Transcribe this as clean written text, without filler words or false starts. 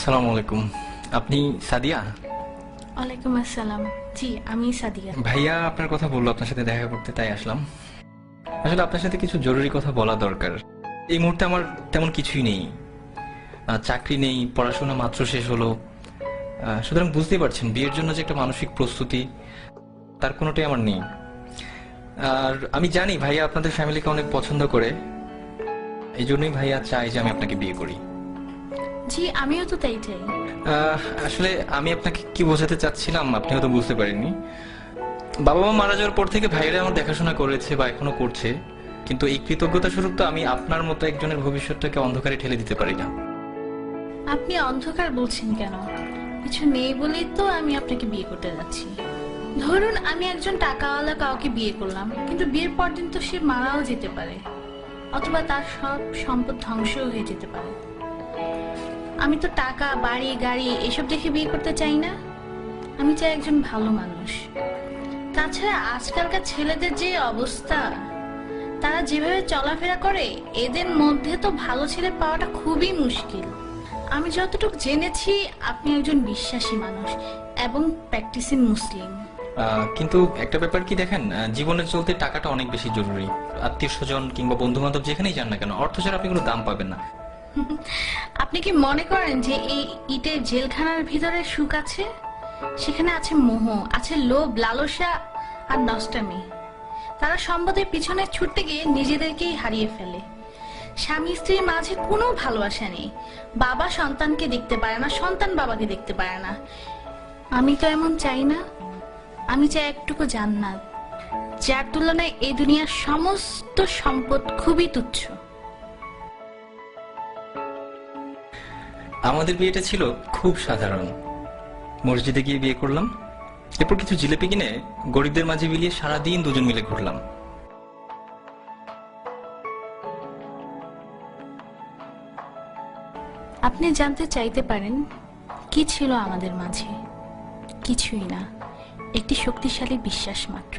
আসসালামু আলাইকুম। আপনি সাদিয়া? ওয়ালাইকুম আসসালাম। জি, আমি সাদিয়া। ভাইয়া আপনার কথা বললো আপনার সাথে দেখা করতে, তাই আসলাম। আসলে আপনার সাথে কিছু জরুরি কথা বলা দরকার। এই মুহূর্তে আমার তেমন কিছুই নেই, চাকরি নেই, পড়াশোনা মাত্র শেষ হলো। সুতরাং বুঝতেই পারছেন বিয়ের জন্য যে একটা মানসিক প্রস্তুতি, তার কোনোটাই আমার নেই। আর আমি জানি ভাইয়া আপনাদের ফ্যামিলিকে অনেক পছন্দ করে, এই জন্যই ভাইয়া চাই যে আমি আপনাকে বিয়ে করি। জি, আমিও তো তাই চাই। আসলে আমি আপনাকে কি বোঝাতে চাচ্ছিলাম আপনি হয়তো বুঝতে পারেননি। বাবা মা মারা যাওয়ার পর থেকে ভাইরা আমার দেখাশোনা করেছে বা এখনো করছে, কিন্তু এই কৃতজ্ঞতা স্বরূপ তো আমি আপনার মতো একজনের ভবিষ্যৎটাকে অন্ধকারে ঠেলে দিতে পারি না। আপনি অন্ধকার বলছেন কেন? কিছু নেই বলেই তো আমি আপনাকে বিয়ে করতে যাচ্ছি। ধরুন আমি একজন টাকাওয়ালা কাউকে বিয়ে করলাম, কিন্তু বিয়ের পর দিন তো সে মারাও যেতে পারে, অথবা তার সব সম্পদ ধ্বংসও হয়ে যেতে পারে। আমি তো টাকা, বাড়ি, গাড়ি এসব দেখে বিয়ে করতে চাই না। আমি চাই একজন ভালো মানুষ। তাছাড়া আজকালকার ছেলেদের যে অবস্থা, তারা যেভাবে চলাফেরা করে, এদের মধ্যে তো ভালো ছেলে পাওয়াটা খুবই মুশকিল। আমি যতটুকু জেনেছি আপনি একজন বিশ্বাসী মানুষ এবং প্র্যাকটিসিং মুসলিম। কিন্তু একটা ব্যাপার কি দেখেন, জীবনে চলতে টাকাটা অনেক বেশি জরুরি। আত্মীয় স্বজন কিংবা বন্ধু বান্ধব যেখানেই যান না কেন, অর্থ ছাড়া আপনি কোনো দাম পাবেন না। আপনি কি মনে করেন যে এই ইটের জেলখানার ভিতরে সুখ আছে? সেখানে আছে মোহ, আছে লোভ, লালসা আর নষ্টামি। তারা সম্পদের পিছনে ছুটতে গিয়ে নিজেদেরকেই হারিয়ে ফেলে। স্বামী স্ত্রীর মাঝে কোনো ভালোবাসা নেই। বাবা সন্তানকে দেখতে পারে না, সন্তান বাবাকে দেখতে পারে না। আমি তো এমন চাই না। আমি চাই একটুকু জান্নাত, যার তুলনায় এই দুনিয়ার সমস্ত সম্পদ খুবই তুচ্ছ। আমাদের বিয়েটা ছিল খুব সাধারণ। মসজিদে গিয়ে বিয়ে করলাম, এরপর কিছু জিলেপি কিনে গরিবদের মাঝে বিলিয়ে সারাদিন দুজন মিলে ঘুরলাম। আপনি জানতে চাইতে পারেন কি ছিল আমাদের মাঝে? কিছুই না, একটি শক্তিশালী বিশ্বাস মাত্র।